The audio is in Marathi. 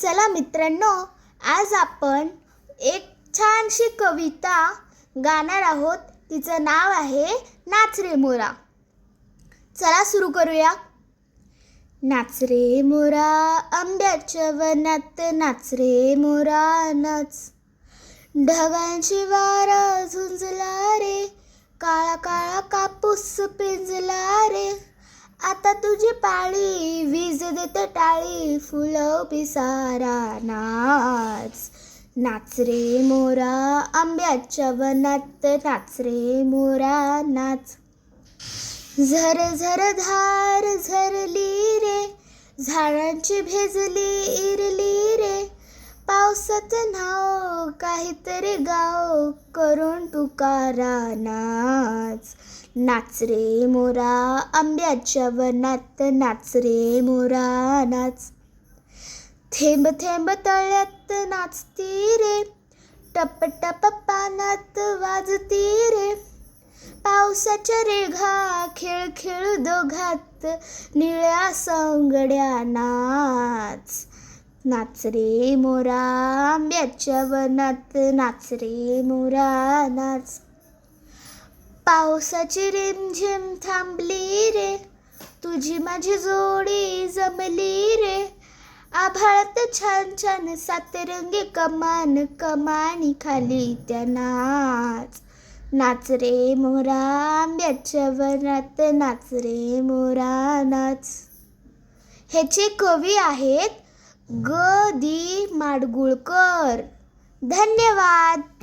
चला मित्रांनो, आज आपण एक छानशी कविता गाणार आहोत. तिचं नाव आहे नाच रे मोरा. चला सुरू करूया. नाच रे मोरा आंब्याच्या वनात, नाच रे मोरा नाच. ढगांची वारा झुंजला रे, काळा काळा कापूस पिंजला रे. आता तुझी पाळी, वीज देते टाळी, फुलं पिसारा नाच. नाच रे मोरा आंब्याच्या वनात, नाच रे मोरा नाच. झर झर धार झरली रे, झाडांची भेजली इरली रे. पावसात नाव काहीतरी गाव, करून पुकारा नाच. नाच रे मोरा आंब्याच्या वनात, नाच रे मोरा नाच. थेंब थेंब तळ्यात नाचती रे, टप टप पानात वाजती रे. पावसाच्या रेघा खेळ खेळ दोघात, निळ्या सौंगड्या नाच. नाच रे मोरा आंब्याच्या वनात, नाच रे मोरा नाच. पावसाची रिमझिम थांबली रे, तुझी माझी जोडी जमली रे. आभाळात छान छान सातरंगी कमान, कमानी खाली त्या नाच. नाच रे मोरा आंब्याच्या वनात, नाच रे मोरा नाच. ह्याचे कवी आहेत ग. दी. माडगुळकर. धन्यवाद.